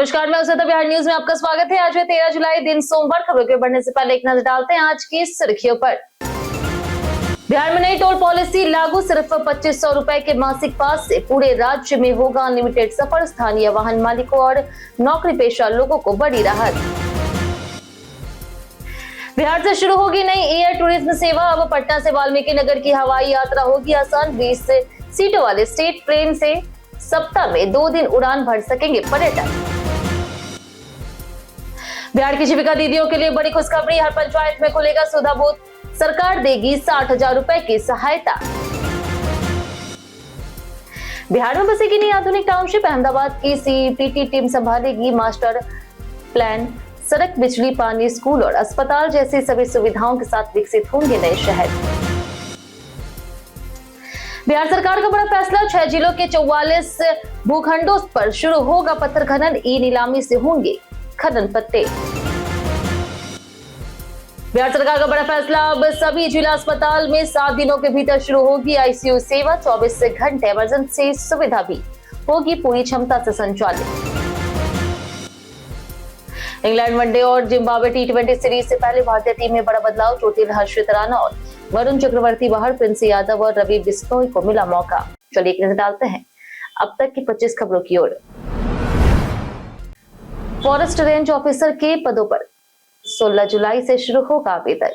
नमस्कार, मैं उषा बिहार न्यूज में आपका स्वागत है। आज है 13 जुलाई, दिन सोमवार। खबरों के बढ़ने से पहले एक नजर डालते हैं आज की सुर्खियों पर। बिहार में नई टोल पॉलिसी लागू, सिर्फ 2500 रुपए के मासिक पास से पूरे राज्य में होगा अनलिमिटेड सफर। स्थानीय वाहन मालिकों और नौकरी पेशा लोगों को बड़ी राहत। बिहार से शुरू होगी नई एयर टूरिज्म सेवा। अब पटना से वाल्मीकि नगर की हवाई यात्रा होगी आसान। 20 सीटों वाले स्टेट ट्रेन से सप्ताह में 2 दिन उड़ान भर सकेंगे पर्यटक। बिहार की जीविका दीदियों के लिए बड़ी खुशखबरी, हर पंचायत में खुलेगा सुधा बूथ। सरकार देगी 60,000 रुपए की सहायता। बिहार में बसेगी नई आधुनिक टाउनशिप। अहमदाबाद की सीईपीटी टीम संभालेगी मास्टर प्लान। सड़क, बिजली, पानी, स्कूल और अस्पताल जैसी सभी सुविधाओं के साथ विकसित होंगे नए शहर। बिहार सरकार का बड़ा फैसला, 6 जिलों के 44 भूखंडों पर शुरू होगा पत्थर खनन। ई नीलामी से होंगे खनन पत्ते। बिहार सरकार का बड़ा फैसला, अब सभी जिला अस्पताल में 7 दिनों के भीतर शुरू होगी आईसीयू सेवा। 24 घंटे इमरजेंसी सुविधा भी होगी पूरी क्षमता से संचालित। इंग्लैंड वनडे और जिम्बाब्वे टी20 सीरीज से पहले भारतीय टीम में बड़ा बदलाव। चोटिल हर्षित राणा और वरुण चक्रवर्ती बाहर। प्रिंस यादव और रवि बिश्नोई को मिला मौका। चलिए एक नजर डालते हैं अब तक की 25 खबरों की ओर। फॉरेस्ट रेंज ऑफिसर के पदों पर 16 जुलाई से शुरू होगा आवेदन।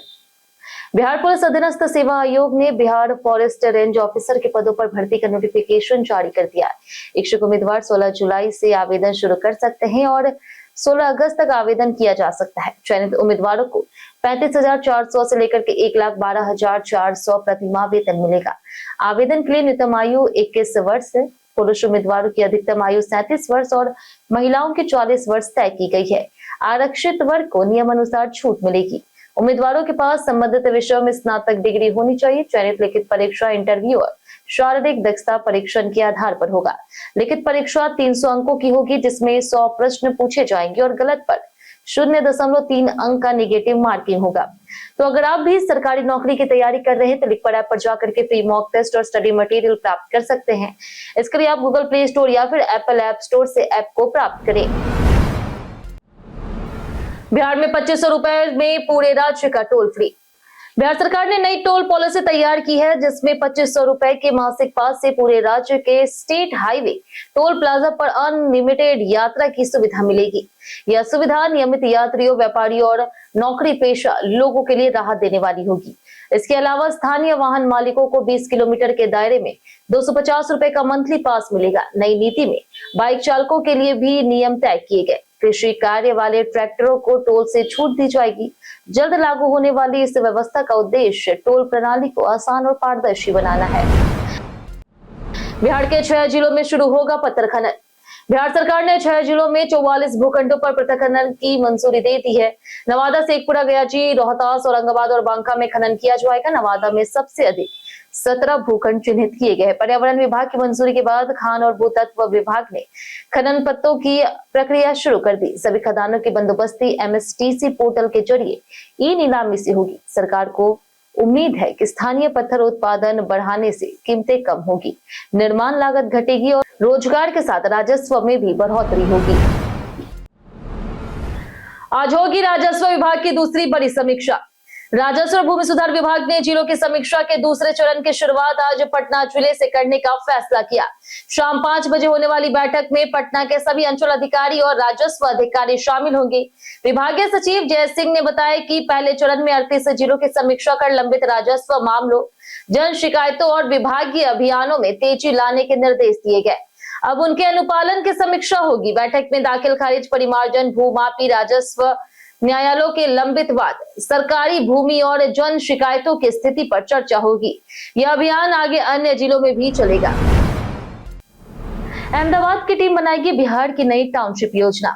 बिहार पुलिस अधीनस्थ सेवा आयोग ने बिहार फॉरेस्ट रेंज ऑफिसर के पदों पर भर्ती का नोटिफिकेशन जारी कर दिया है। इच्छुक उम्मीदवार 16 जुलाई से आवेदन शुरू कर सकते हैं और 16 अगस्त तक आवेदन किया जा सकता है। चयनित उम्मीदवारों को 35,400 से लेकर के 1,12,400 प्रतिमाह वेतन मिलेगा। आवेदन के लिए न्यूनतम आयु 21 वर्ष है। पुरुष उम्मीदवारों की अधिकतम आयु 37 वर्ष और महिलाओं की 40 वर्ष तय की गई है। आरक्षित वर्ग को नियमानुसार छूट मिलेगी। उम्मीदवारों के पास संबंधित विषयों में स्नातक डिग्री होनी चाहिए। चयनित लिखित परीक्षा, इंटरव्यू और शारीरिक दक्षता परीक्षण के आधार पर होगा। लिखित परीक्षा 300 अंकों की होगी, जिसमें 100 प्रश्न पूछे जाएंगे और गलत पर 0.3 अंक का निगेटिव मार्किंग होगा। तो अगर आप भी सरकारी नौकरी की तैयारी कर रहे हैं तो लिखपत ऐप पर जाकर के फ्री मॉक टेस्ट और स्टडी मटेरियल प्राप्त कर सकते हैं। इसके लिए आप गूगल प्ले स्टोर या फिर एप्पल ऐप स्टोर से ऐप को प्राप्त करें। बिहार में 2500 रुपए में पूरे राज्य का टोल फ्री। बिहार सरकार ने नई टोल पॉलिसी तैयार की है, जिसमें 2500 रुपए के मासिक पास से पूरे राज्य के स्टेट हाईवे टोल प्लाजा पर अनलिमिटेड यात्रा की सुविधा मिलेगी। यह सुविधा नियमित यात्रियों, व्यापारियों और नौकरी पेशा लोगों के लिए राहत देने वाली होगी। इसके अलावा स्थानीय वाहन मालिकों को 20 किलोमीटर के दायरे में 250 रुपए का मंथली पास मिलेगा। नई नीति में बाइक चालकों के लिए भी नियम तय किए गए। कृषि कार्य वाले ट्रैक्टरों को टोल से छूट दी जाएगी। जल्द लागू होने वाली इस व्यवस्था का उद्देश्य टोल प्रणाली को आसान और पारदर्शी बनाना है। बिहार के 6 जिलों में शुरू होगा पत्थर खनन। बिहार सरकार ने 6 जिलों में 44 भूखंडों पर पत्थर खनन की मंजूरी दे दी है। नवादा, शेखपुरा, गयाची, रोहतास, औरंगाबाद और बांका में खनन किया जाएगा। नवादा में सबसे अधिक 17 भूखंड चिन्हित किए गए हैं। पर्यावरण विभाग की मंजूरी के बाद खान और भूतत्व विभाग ने खनन पत्तों की प्रक्रिया शुरू कर दी। सभी खदानों की बंदोबस्ती एमएसटीसी पोर्टल के जरिए ई नीलामी से होगी। सरकार को उम्मीद है कि स्थानीय पत्थर उत्पादन बढ़ाने से कीमतें कम होगी, निर्माण लागत घटेगी और रोजगार के साथ राजस्व में भी बढ़ोतरी होगी। आज होगी राजस्व विभाग की दूसरी बड़ी समीक्षा। राजस्व और भूमि सुधार विभाग ने जिलों की समीक्षा के दूसरे चरण की शुरुआत आज पटना जिले से करने का फैसला किया। शाम 5 बजे होने वाली बैठक में पटना के सभी अंचल अधिकारी और राजस्व अधिकारी शामिल होंगे। विभागीय सचिव जय सिंह ने बताया कि पहले चरण में 38 जिलों की समीक्षा कर लंबित राजस्व मामलों, जन शिकायतों और विभागीय अभियानों में तेजी लाने के निर्देश दिए गए। अब उनके अनुपालन की समीक्षा होगी। बैठक में दाखिल खारिज, परिमार्जन, भूमापी, राजस्व, न्यायालयों के लंबित वाद, सरकारी भूमि और जन शिकायतों की स्थिति पर चर्चा होगी। यह अभियान आगे अन्य जिलों में भी चलेगा। अहमदाबाद की टीम बनाएगी बिहार की नई टाउनशिप योजना।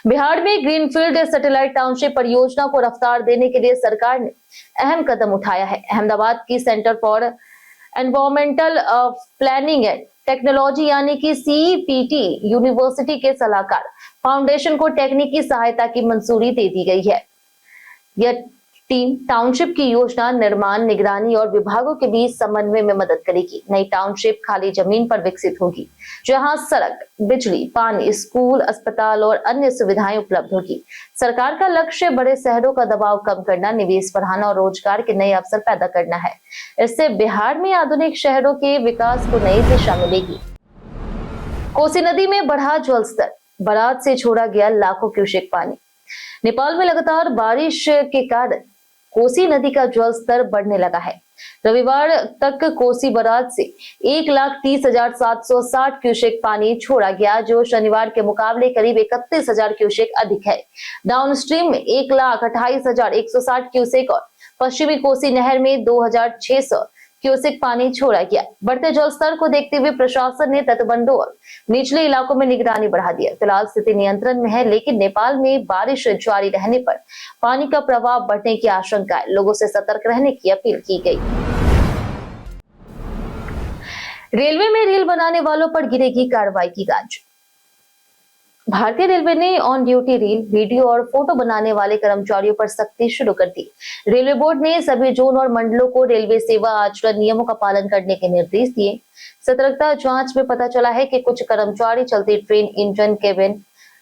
बिहार में ग्रीनफील्ड सैटेलाइट टाउनशिप परियोजना को रफ्तार देने के लिए सरकार ने अहम कदम उठाया है। अहमदाबाद की centre for environmental planning and technology यानी कि सीईपीटी यूनिवर्सिटी के सलाहकार फाउंडेशन को टेक्निकी सहायता की मंजूरी दे दी गई है। यह टीम टाउनशिप की योजना निर्माण, निगरानी और विभागों के बीच समन्वय में मदद करेगी। नई टाउनशिप खाली जमीन पर विकसित होगी, जहां सड़क, बिजली, पानी, स्कूल, अस्पताल और अन्य सुविधाएं उपलब्ध होगी। सरकार का लक्ष्य बड़े शहरों का दबाव कम करना, निवेश बढ़ाना और रोजगार के नए अवसर पैदा करना है। इससे बिहार में आधुनिक शहरों के विकास को नई दिशा मिलेगी। कोसी नदी में बढ़ा जलस्तर, बराज से छोड़ा गया लाखों क्यूसेक पानी। नेपाल में लगातार बारिश के कारण कोसी नदी का जलस्तर बढ़ने लगा है। रविवार तक कोसी बराज से 1,30,760 क्यूसेक पानी छोड़ा गया, जो शनिवार के मुकाबले करीब 31,000 क्यूसेक अधिक है। डाउनस्ट्रीम में 1,28,160 क्यूसेक और पश्चिमी कोसी नहर में 2,600 क्यूसेक पानी छोड़ा गया। बढ़ते जलस्तर को देखते हुए प्रशासन ने तटबंधों और निचले इलाकों में निगरानी बढ़ा दी है। फिलहाल स्थिति नियंत्रण में है, लेकिन नेपाल में बारिश जारी रहने पर पानी का प्रवाह बढ़ने की आशंका है। लोगों से सतर्क रहने की अपील की गई। रेलवे में रील बनाने वालों पर गिरेगी कार्रवाई की गाज। भारतीय रेलवे ने ऑन ड्यूटी रील, वीडियो और फोटो बनाने वाले कर्मचारियों पर सख्ती शुरू कर दी। रेलवे बोर्ड ने सभी जोन और मंडलों को रेलवे सेवा आचरण नियमों का पालन करने के निर्देश दिए। सतर्कता जांच में पता चला है कि कुछ कर्मचारी चलती train engine, cabin,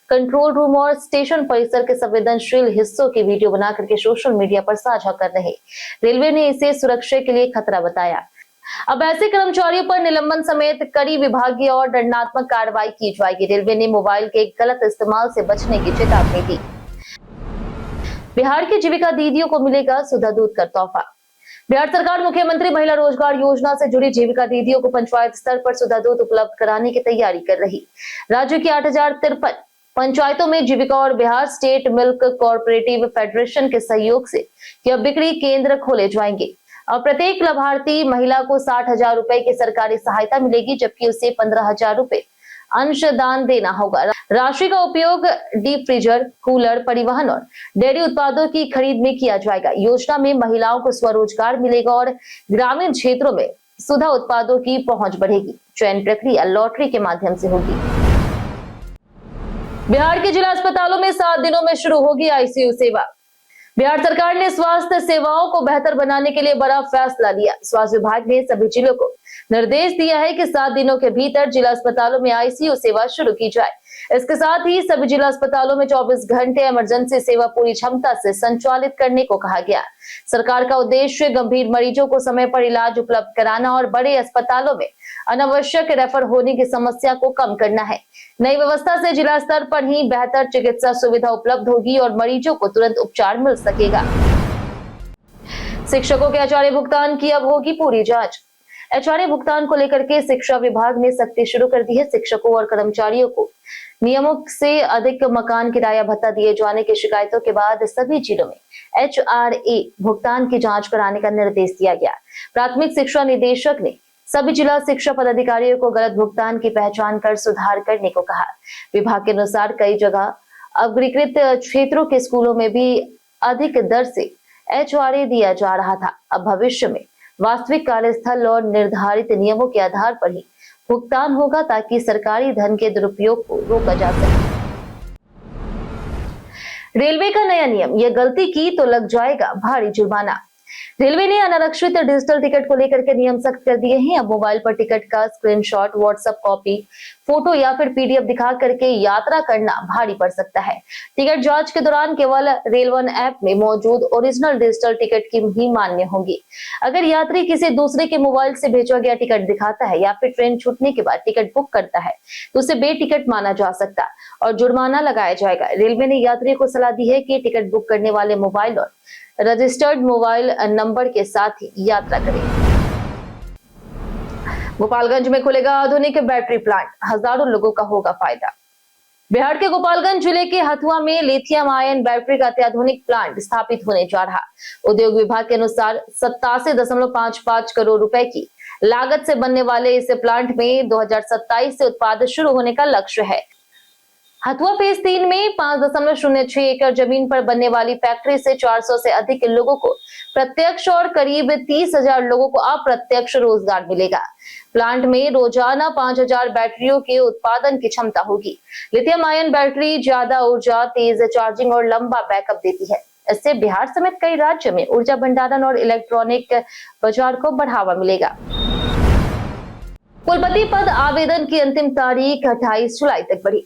control room और स्टेशन परिसर के संवेदनशील हिस्सों की वीडियो बना करके सोशल मीडिया पर साझा कर रहे। रेलवे ने इसे सुरक्षा के लिए खतरा बताया। अब ऐसे कर्मचारियों पर निलंबन समेत कड़ी विभागीय और दंडात्मक कार्रवाई की जाएगी। रेलवे ने मोबाइल के गलत इस्तेमाल से बचने की चेतावनी दी। बिहार की जीविका दीदियों को मिलेगा सुधा दूध का तोहफा। बिहार सरकार मुख्यमंत्री महिला रोजगार योजना से जुड़ी जीविका दीदियों को पंचायत स्तर पर सुधा दूध उपलब्ध कराने की तैयारी कर रही। राज्य की 8,053 पंचायतों में जीविका और Bihar state milk cooperative federation के सहयोग से यह बिक्री केंद्र खोले जाएंगे और प्रत्येक लाभार्थी महिला को 60,000 रुपए की सरकारी सहायता मिलेगी, जबकि उसे 15,000 रुपए अंशदान देना होगा। राशि का उपयोग डीप फ्रीजर, कूलर, परिवहन और डेयरी उत्पादों की खरीद में किया जाएगा। योजना में महिलाओं को स्वरोजगार मिलेगा और ग्रामीण क्षेत्रों में सुधा उत्पादों की पहुंच बढ़ेगी। चयन प्रक्रिया लॉटरी के माध्यम से होगी। बिहार के जिला अस्पतालों में 7 दिनों में शुरू होगी आईसीयू सेवा। बिहार सरकार ने स्वास्थ्य सेवाओं को बेहतर बनाने के लिए बड़ा फैसला लिया। स्वास्थ्य विभाग ने सभी जिलों को निर्देश दिया है कि 7 दिनों के भीतर जिला अस्पतालों में आईसीयू सेवा शुरू की जाए। इसके साथ ही सभी जिला अस्पतालों में 24 घंटे इमरजेंसी सेवा पूरी क्षमता से संचालित करने को कहा गया। सरकार का उद्देश्य गंभीर मरीजों को समय पर इलाज उपलब्ध कराना और बड़े अस्पतालों में अनावश्यक रेफर होने की समस्या को कम करना है। नई व्यवस्था से जिला स्तर पर ही बेहतर चिकित्सा सुविधा उपलब्ध होगी और मरीजों को तुरंत उपचार मिल सकेगा। शिक्षकों के एचआरए भुगतान की अब होगी पूरी जांच। एचआरए भुगतान को लेकर के शिक्षा विभाग ने सख्ती शुरू कर दी है। शिक्षकों और कर्मचारियों को नियमों से अधिक मकान किराया भत्ता दिए जाने की शिकायतों के बाद सभी जिलों में एचआरए भुगतान की जांच कराने का निर्देश दिया गया। प्राथमिक शिक्षा निदेशक ने सभी जिला शिक्षा पदाधिकारियों को गलत भुगतान की पहचान कर सुधार करने को कहा। विभाग के अनुसार कई जगह अग्रीकृत क्षेत्रों के स्कूलों में भी अधिक दर से एचआरए दिया जा रहा था। अब भविष्य में वास्तविक कार्यस्थल और निर्धारित नियमों के आधार पर ही भुगतान होगा, ताकि सरकारी धन के दुरुपयोग को रोका जा सके। रेलवे का नया नियम, यह गलती की तो लग जाएगा भारी जुर्माना। रेलवे ने अनारक्षित डिजिटल टिकट को लेकर के नियम सख्त कर दिए हैं। अब मोबाइल पर टिकट का स्क्रीनशॉट, व्हाट्सएप कॉपी, फोटो या फिर पीडीएफ दिखा करके यात्रा करना भारी पड़ सकता है। टिकट जांच के दौरान केवल रेल1 ऐप में मौजूद ओरिजिनल डिजिटल टिकट की ही मान्य होगी। अगर यात्री किसी दूसरे के मोबाइल से भेजा गया टिकट दिखाता है या फिर ट्रेन छूटने के बाद टिकट बुक करता है तो उसे बेटिकट माना जा सकता और जुर्माना लगाया जाएगा। रेलवे ने यात्रियों को सलाह दी है कि टिकट बुक करने वाले मोबाइल और रजिस्टर्ड मोबाइल नंबर के साथ ही यात्रा करें। गोपालगंज में खुलेगा आधुनिक बैटरी प्लांट, हजारों लोगों का होगा फायदा। बिहार के गोपालगंज जिले के हथुआ में लिथियम आयन बैटरी का अत्याधुनिक प्लांट स्थापित होने जा रहा। उद्योग विभाग के अनुसार 87.55 करोड़ रुपए की लागत से बनने वाले इस प्लांट में 2027 से उत्पादन शुरू होने का लक्ष्य है। हथुआ फेज 3 में 5.06 एकड़ जमीन पर बनने वाली फैक्ट्री से 400 से अधिक लोगों को प्रत्यक्ष और करीब 30,000 लोगों को अप्रत्यक्ष रोजगार मिलेगा। प्लांट में रोजाना 5,000 बैटरियों के उत्पादन की क्षमता होगी। लिथियम आयन बैटरी ज्यादा ऊर्जा, तेज चार्जिंग और लंबा बैकअप देती है। इससे बिहार समेत कई राज्य में ऊर्जा भंडारण और इलेक्ट्रॉनिक बाजार को बढ़ावा मिलेगा। कुलपति पद आवेदन की अंतिम तारीख 28 जुलाई तक बढ़ी।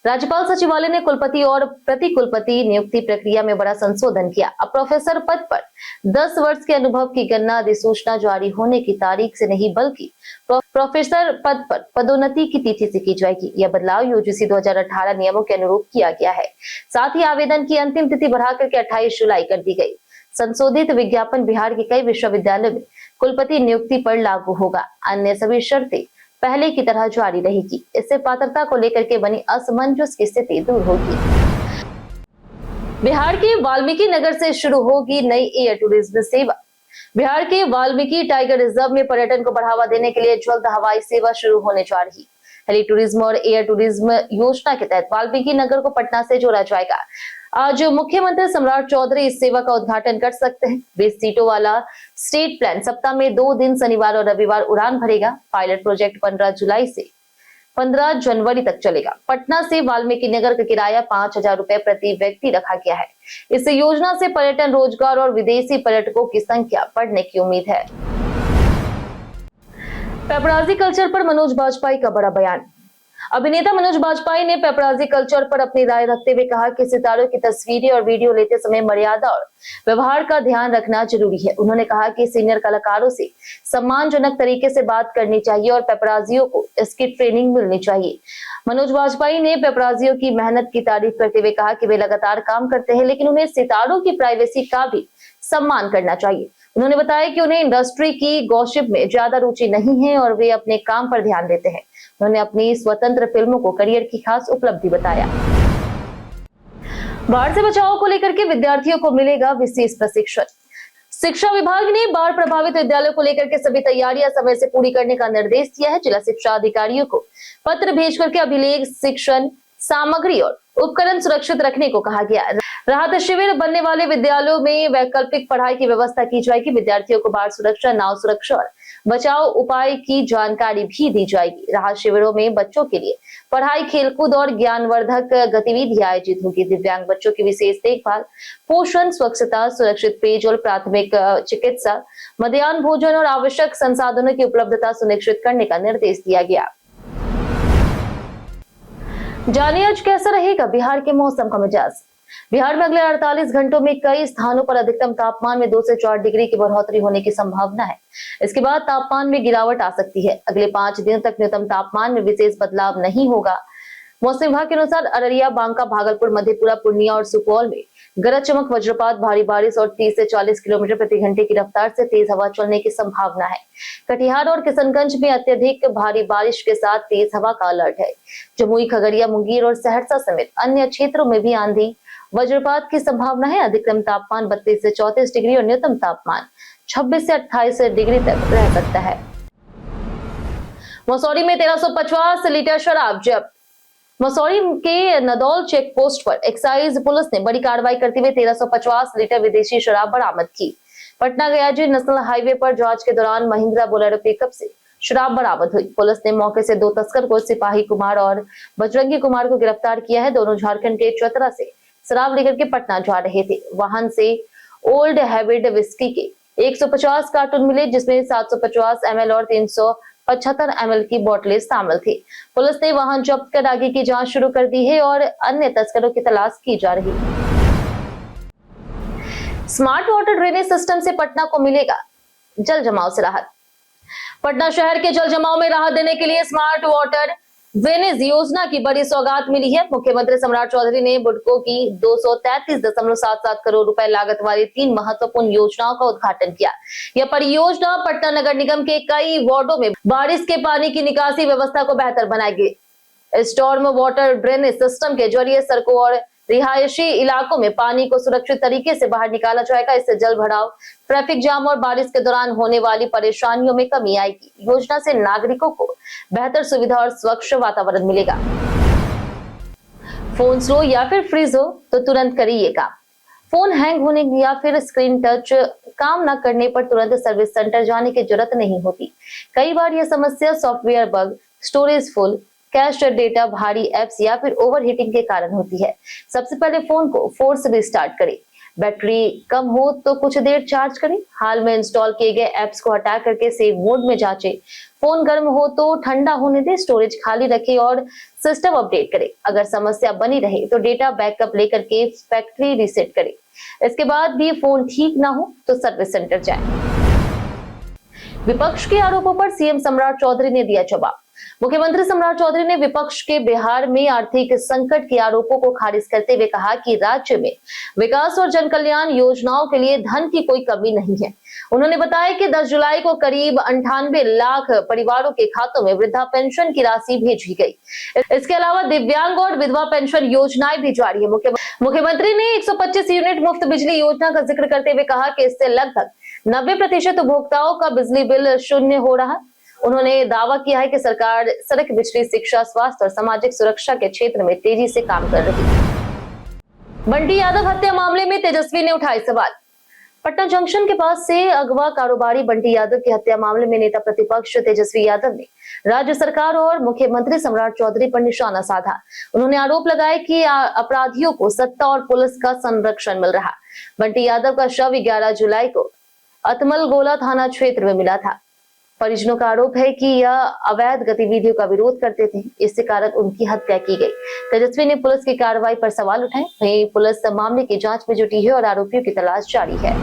राज्यपाल सचिवालय ने कुलपति और प्रति कुलपति नियुक्ति प्रक्रिया में बड़ा संशोधन किया। अब प्रोफेसर पद पर 10 वर्ष के अनुभव की गणना अधिसूचना जारी होने की तारीख से नहीं बल्कि प्रोफेसर पद पर पदोन्नति की तिथि से की जाएगी। यह बदलाव यूजीसी 2018 नियमों के अनुरूप किया गया है। साथ ही आवेदन की अंतिम तिथि बढ़ाकर के 28 जुलाई कर दी गई। संशोधित विज्ञापन बिहार के कई विश्वविद्यालयों में कुलपति नियुक्ति पर लागू होगा। अन्य सभी शर्तें पहले की तरह जारी रहेगी। इससे पात्रता को लेकर के बनी असमंजस की स्थिति दूर होगी। बिहार के वाल्मीकि नगर से शुरू होगी नई एयर टूरिज्म सेवा। बिहार के वाल्मीकि टाइगर रिजर्व में पर्यटन को बढ़ावा देने के लिए जल्द हवाई सेवा शुरू होने जा रही। हेली टूरिज्म और एयर टूरिज्म योजना के तहत वाल्मीकि नगर को पटना से जोड़ा जाएगा। आज मुख्यमंत्री सम्राट चौधरी इस सेवा का उद्घाटन कर सकते हैं। 20 सीटों वाला स्टेट प्लान सप्ताह में 2 दिन शनिवार और रविवार उड़ान भरेगा। पायलट प्रोजेक्ट 15 जुलाई से 15 जनवरी तक चलेगा। पटना से वाल्मीकि नगर का किराया 5,000 रुपए प्रति व्यक्ति रखा गया है। इस योजना से पर्यटन, रोजगार और विदेशी पर्यटकों की संख्या बढ़ने की उम्मीद है। पेपराजी कल्चर पर मनोज बाजपेयी का बड़ा बयान। अभिनेता मनोज बाजपेयी ने पेपराजी कल्चर पर अपनी राय रखते हुए कहा कि सितारों की तस्वीरें और वीडियो लेते समय मर्यादा और व्यवहार का ध्यान रखना जरूरी है। उन्होंने कहा कि सीनियर कलाकारों से सम्मानजनक तरीके से बात करनी चाहिए और पेपराजियों को इसकी ट्रेनिंग मिलनी चाहिए। मनोज बाजपेयी ने पेपराजियों की मेहनत की तारीफ करते हुए कहा कि वे लगातार काम करते हैं, लेकिन उन्हें सितारों की प्राइवेसी का भी सम्मान करना चाहिए। उन्होंने बताया कि उन्हें इंडस्ट्री की गॉसिप में ज्यादा रुचि नहीं है और वे अपने काम पर ध्यान देते हैं। उन्होंने अपनी स्वतंत्र फिल्मों को करियर की खास उपलब्धि बताया। बाढ़ से बचाव को लेकर के विद्यार्थियों को मिलेगा विशेष प्रशिक्षण। शिक्षा विभाग ने बाढ़ प्रभावित विद्यालयों को लेकर के सभी तैयारियां समय से पूरी करने का निर्देश दिया है। जिला शिक्षा अधिकारियों को पत्र भेज करके अभिलेख, शिक्षण सामग्री और उपकरण सुरक्षित रखने को कहा गया। राहत शिविर बनने वाले विद्यालयों में वैकल्पिक पढ़ाई की व्यवस्था की जाएगी। विद्यार्थियों को बाढ़ सुरक्षा, नाव सुरक्षा और बचाव उपाय की जानकारी भी दी जाएगी। राहत शिविरों में बच्चों के लिए पढ़ाई, खेलकूद और ज्ञानवर्धक गतिविधियां आयोजित होगी। दिव्यांग बच्चों की विशेष देखभाल, पोषण, स्वच्छता, सुरक्षित पेयजल, प्राथमिक चिकित्सा, मध्याह्न भोजन और आवश्यक संसाधनों की उपलब्धता सुनिश्चित करने का निर्देश दिया गया। जानिए आज कैसा रहेगा बिहार के मौसम का मिजाज। बिहार में अगले 48 घंटों में कई स्थानों पर अधिकतम तापमान में 2 से 4 डिग्री की बढ़ोतरी होने की संभावना है। इसके बाद तापमान में गिरावट आ सकती है। अगले 5 दिनों तक न्यूनतम तापमान में विशेष बदलाव नहीं होगा। मौसम विभाग के अनुसार अररिया, बांका, भागलपुर, मधेपुरा, पूर्णिया और सुपौल में गरज चमक, वज्रपात, भारी बारिश और 30 से 40 किलोमीटर प्रति घंटे की रफ्तार से तेज हवा चलने की संभावना है। कटिहार और किशनगंज में अत्यधिक भारी बारिश के साथ तेज हवा का अलर्ट है। जमुई, खगड़िया, मुंगेर और सहरसा समेत अन्य क्षेत्रों में भी आंधी, वज्रपात की संभावना है। अधिकतम तापमान 32 से 34 डिग्री और न्यूनतम तापमान 26 से 28 डिग्री तक रह सकता है। मसौरी में 1350 लीटर शराब जब्त। मसौरी के नदौल चेक पोस्ट पर एक्साइज पुलिस ने बड़ी कार्रवाई करते हुए 1350 लीटर विदेशी शराब बरामद की। पटना गयाजी नेशनल हाईवे पर जांच के दौरान महिंद्रा बोलेरो पिकअप से शराब बरामद हुई। पुलिस ने मौके से 2 तस्कर को, सिपाही कुमार और बजरंगी कुमार को गिरफ्तार किया है। दोनों झारखंड के चतरा से शराब लेकर के पटना जा रहे थे। वाहन से ओल्ड हैबिट विस्की के 150 कार्टून मिले, जिसमें 750 ml और 375 ml की बोतलें शामिल थी। पुलिस ने वाहन जब्त कर आगे की जांच शुरू कर दी है और अन्य तस्करों की तलाश की जा रही है। स्मार्ट वाटर ड्रेनेज सिस्टम से पटना को मिलेगा जल जमाव से राहत। पटना शहर के जल जमाव में राहत देने के लिए स्मार्ट वाटर ड्रेनेज योजना की बड़ी सौगात मिली है। मुख्यमंत्री सम्राट चौधरी ने बुडको की 233.77 करोड़ रुपए लागत वाली 3 महत्वपूर्ण योजनाओं का उद्घाटन किया। यह परियोजना पटना नगर निगम के कई वार्डों में बारिश के पानी की निकासी व्यवस्था को बेहतर बनाएगी। स्टॉर्म वाटर ड्रेनेज सिस्टम के जरिए सड़कों और रिहायशी इलाकों में पानी को सुरक्षित तरीके से बाहर निकाला जाएगा। इससे जल भराव, ट्रैफिक जाम और बारिश के दौरान होने वाली परेशानियों में कमी आएगी। योजना से नागरिकों को बेहतर सुविधा और स्वच्छ वातावरण मिलेगा। फोन स्लो या फिर फ्रीज हो तो तुरंत करिए काम। फोन हैंग होने या फिर स्क्रीन टच काम न करने पर तुरंत सर्विस सेंटर जाने की जरूरत नहीं होती। कई बार यह समस्या software bug, storage full, cash data, भारी एप्स या फिर ओवरहीटिंग के कारण होती है। सबसे पहले फोन को फोर्स रिस्टार्ट करें। बैटरी कम हो तो कुछ देर चार्ज करें। हाल में इंस्टॉल किए गए ऐप्स को हटा करके सेव मोड में जांचें। फोन गर्म हो तो ठंडा होने दें, स्टोरेज खाली रखें और सिस्टम अपडेट करें। अगर समस्या बनी रहे तो डेटा बैकअप लेकर के फैक्ट्री रीसेट करें। इसके बाद भी फोन ठीक ना हो तो सर्विस सेंटर जाएं। विपक्ष के आरोपों पर सीएम सम्राट चौधरी ने दिया जवाब। मुख्यमंत्री सम्राट चौधरी ने विपक्ष के बिहार में आर्थिक संकट के आरोपों को खारिज करते हुए कहा कि राज्य में विकास और जन कल्याण योजनाओं के लिए धन की कोई कमी नहीं है। उन्होंने बताया कि 10 जुलाई को करीब 98 लाख परिवारों के खातों में वृद्धा पेंशन की राशि भेजी गई। इसके अलावा दिव्यांग और विधवा पेंशन योजनाएं भी जारी है। मुख्यमंत्री ने 125 यूनिट मुफ्त बिजली योजना का जिक्र करते हुए कहा कि इससे लगभग 90% उपभोक्ताओं का बिजली बिल शून्य हो रहा। उन्होंने दावा किया है कि सरकार सड़क, बिजली, शिक्षा, स्वास्थ्य और सामाजिक सुरक्षा के क्षेत्र में तेजी से काम कर रही है। बंटी यादव हत्या मामले में तेजस्वी ने उठाए सवाल। पटना जंक्शन के पास से अगवा कारोबारी बंटी यादव की हत्या मामले में नेता प्रतिपक्ष तेजस्वी यादव ने राज्य सरकार और मुख्यमंत्री सम्राट चौधरी पर निशाना साधा। उन्होंने आरोप लगाया कि अपराधियों को सत्ता और पुलिस का संरक्षण मिल रहा। बंटी यादव का शव 11 जुलाई को अतमलगोला थाना क्षेत्र में मिला था। परिजनों का आरोप है कि यह अवैध गतिविधियों का विरोध करते थे, इसके कारण उनकी हत्या की गई। तेजस्वी ने पुलिस की कार्रवाई पर सवाल उठाए। वहीं पुलिस मामले की जांच में जुटी है और आरोपियों की तलाश जारी है।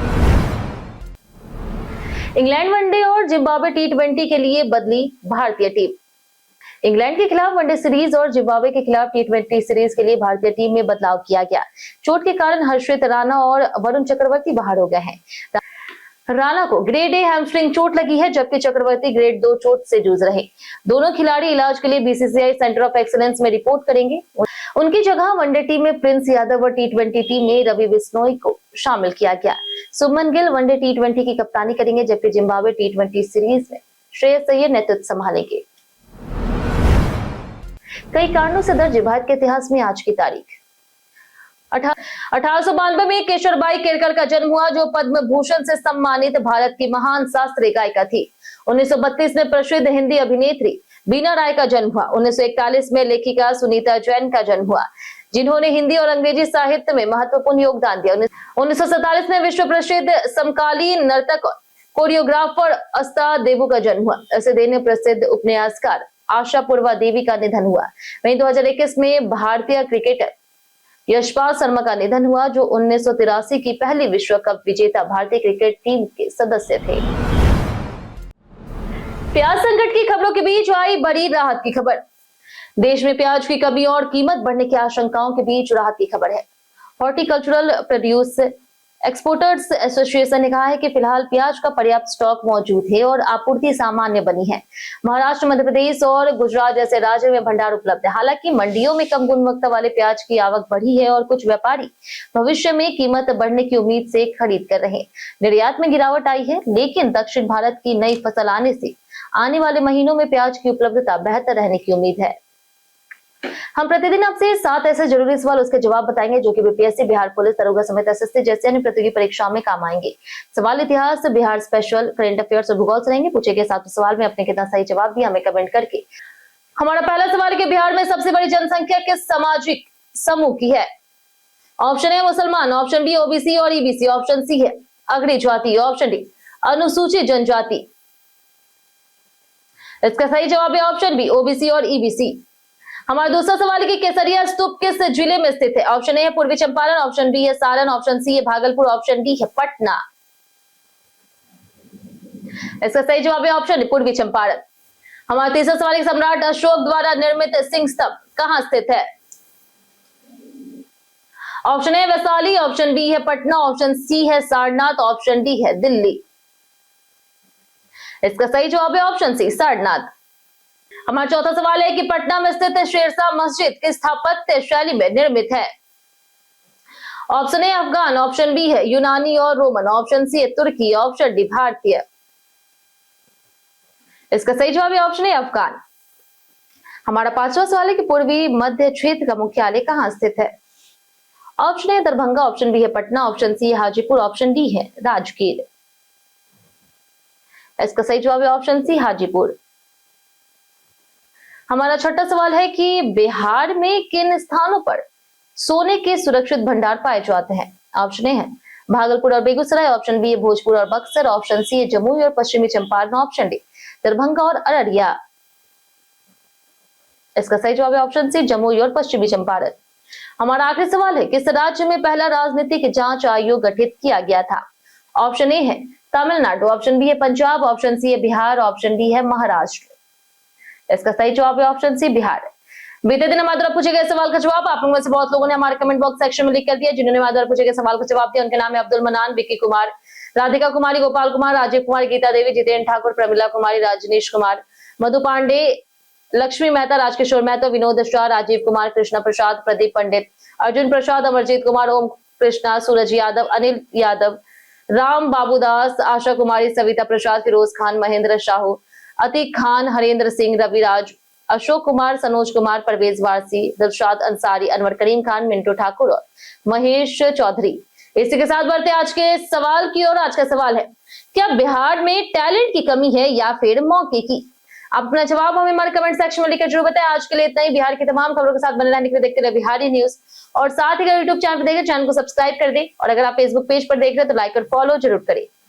इंग्लैंड वनडे और जिम्बाब्वे टी20 के लिए बदली भारतीय टीम। इंग्लैंड के खिलाफ वनडे सीरीज और जिम्बाब्वे के खिलाफ टी20 सीरीज के लिए भारतीय टीम में बदलाव किया गया। चोट के कारण हर्षित राणा और वरुण चक्रवर्ती बाहर हो गए हैं। राणा को ग्रेड ए हैमस्ट्रिंग चोट लगी है, जबकि चक्रवर्ती ग्रेड 2 चोट से जूझ रहे। दोनों खिलाड़ी इलाज के लिए बीसीसीआई सेंटर ऑफ एक्सीलेंस में रिपोर्ट करेंगे। उनकी जगह वनडे टीम में प्रिंस यादव और टी20 टीम में रवि बिश्नोई को शामिल किया गया। शुभमन गिल वनडे टी20 की कप्तानी करेंगे, जबकि जिम्बाब्वे टी20 सीरीज में श्रेयस अय्यर नेतृत्व संभालेंगे। कई कारणों से दर्ज भारत के इतिहास में आज की तारीख 1892 में केशरबाई केरकर का जन्म हुआ, जो पद्म भूषण से सम्मानित भारत की महान शास्त्रीय गायिका थी। 1932 में प्रसिद्ध हिंदी अभिनेत्री बीना राय का जन्म हुआ। 1941 में लेखिका सुनीता जैन का जन्म हुआ, जिन्होंने हिंदी और अंग्रेजी साहित्य में महत्वपूर्ण योगदान दिया। 1947 में विश्व प्रसिद्ध समकालीन नर्तक और कोरियोग्राफर अस्ता देवू का जन्म हुआ। ऐसे दिन प्रसिद्ध उपन्यासकार आशा पूर्वा देवी का निधन हुआ। वहीं 2021 में भारतीय क्रिकेटर यशपाल शर्मा का निधन हुआ, जो 1983 की पहली विश्व कप विजेता भारतीय क्रिकेट टीम के सदस्य थे। प्याज संकट की खबरों के बीच आई बड़ी राहत की खबर। देश में प्याज की कमी और कीमत बढ़ने की आशंकाओं के बीच राहत की खबर है। हॉर्टिकल्चरल प्रोड्यूस एक्सपोर्टर्स एसोसिएशन ने कहा है कि फिलहाल प्याज का पर्याप्त स्टॉक मौजूद है और आपूर्ति सामान्य बनी है। महाराष्ट्र, मध्य प्रदेश और गुजरात जैसे राज्यों में भंडार उपलब्ध है। हालांकि मंडियों में कम गुणवत्ता वाले प्याज की आवक बढ़ी है और कुछ व्यापारी भविष्य में कीमत बढ़ने की उम्मीद से खरीद कर रहे हैं। निर्यात में गिरावट आई है, लेकिन दक्षिण भारत की नई फसल आने से आने वाले महीनों में प्याज की उपलब्धता बेहतर रहने की उम्मीद है। हम प्रतिदिन आपसे 7 ऐसे जरूरी सवाल उसके जवाब बताएंगे जो कि बीपीएससी, बिहार पुलिस, दरोगा समेत एसएससी जैसे अन्य प्रतियोगी परीक्षाओं में काम आएंगे। सवाल इतिहास, बिहार स्पेशल, करंट अफेयर्स और भूगोल से रहेंगे। पूछे गए 7 सवाल में अपने कितना सही जवाब दिया हमें कमेंट करके। हमारा पहला सवाल है कि बिहार में सबसे बड़ी जनसंख्या किस सामाजिक समूह की है? ऑप्शन ए मुसलमान, ऑप्शन बी ओबीसी और ईबीसी, ऑप्शन सी है अग्रणी जाति, ऑप्शन डी अनुसूचित जनजाति। इसका सही जवाब है ऑप्शन बी ओबीसी और ईबीसी। हमारा दूसरा सवाल है कि केसरिया स्तूप किस जिले में स्थित है? ऑप्शन ए है पूर्वी चंपारण, ऑप्शन बी है सारण, ऑप्शन सी है भागलपुर, ऑप्शन डी है पटना। इसका सही जवाब है ऑप्शन पूर्वी चंपारण। हमारा तीसरा सवाल है सम्राट अशोक द्वारा निर्मित सिंह स्तंभ कहां स्थित है? Option A Vaishali, option B है पटना, ऑप्शन सी है सारनाथ, ऑप्शन डी है दिल्ली। इसका सही जवाब है ऑप्शन सी सारनाथ। हमारा चौथा सवाल है कि पटना में स्थित शेरशाह मस्जिद किस स्थापत्य शैली में निर्मित है? Option A Afghan, option B है यूनानी और रोमन, ऑप्शन सी है तुर्की, ऑप्शन डी भारतीय। इसका सही जवाब है ऑप्शन ए अफगान। हमारा पांचवा सवाल है कि पूर्वी मध्य क्षेत्र का मुख्यालय कहां स्थित है? Option A Darbhanga, option B है पटना, ऑप्शन सी है हाजीपुर, ऑप्शन डी है राजगीर। इसका सही जवाब है ऑप्शन सी हाजीपुर। हमारा छठा सवाल है कि बिहार में किन स्थानों पर सोने के सुरक्षित भंडार पाए जाते हैं? ऑप्शन ए है भागलपुर और बेगूसराय, ऑप्शन बी है भोजपुर और बक्सर, ऑप्शन सी है जमुई और पश्चिमी चंपारण, ऑप्शन डी दरभंगा और अररिया। इसका सही जवाब है ऑप्शन सी जमुई और पश्चिमी चंपारण। हमारा आखिरी सवाल है, किस राज्य में पहला राजनीतिक जांच आयोग गठित किया गया था? ऑप्शन ए है तमिलनाडु, ऑप्शन बी है पंजाब, ऑप्शन सी है बिहार, ऑप्शन डी है महाराष्ट्र। इसका सही जवाब है ऑप्शन सी बिहार। बीते दिन हमारे द्वारा पूछे गए सवाल का जवाब आप लोगों में से बहुत लोगों ने हमारे कमेंट बॉक्स सेक्शन में लिख कर दिया। जिन्होंने हमारे द्वारा पूछे गए सवाल का जवाब दिया उनके नाम है अब्दुल मनान, विक्की कुमार, राधिका कुमारी, गोपाल कुमार, राजीव कुमार, गीता देवी, जितेंद्र ठाकुर, प्रमिला कुमारी, राजनीश कुमार, मधु पांडे, लक्ष्मी मेहता, राजकिशोर मेहता, विनोद शाह, राजीव कुमार, कृष्णा प्रसाद, प्रदीप पंडित, अर्जुन प्रसाद, अमरजीत कुमार, ओम कृष्णा, सूरज यादव, अनिल यादव, राम बाबूदास, आशा कुमारी, सविता प्रसाद, फिरोज खान, महेंद्र साहू, अतीक खान, हरेंद्र सिंह, रविराज, अशोक कुमार, सनोज कुमार, परवेज वारसी, दिलशाद अंसारी, अनवर करीम खान, मिंटू ठाकुर और महेश चौधरी। इसी के साथ बढ़ते आज के सवाल की ओर। आज का सवाल है, क्या बिहार में टैलेंट की कमी है या फिर मौके की? अपना जवाब हमें हमारे कमेंट सेक्शन में लिखकर जरूर बताएं। आज के लिए इतना ही। बिहार की तमाम खबरों के साथ बने रहने के लिए देखते रहे बिहारी न्यूज, और साथ ही अगर यूट्यूब चैनल पर देखें चैनल को सब्सक्राइब कर दें, और अगर आप फेसबुक पेज पर देख रहे हैं तो लाइक और फॉलो जरूर करें।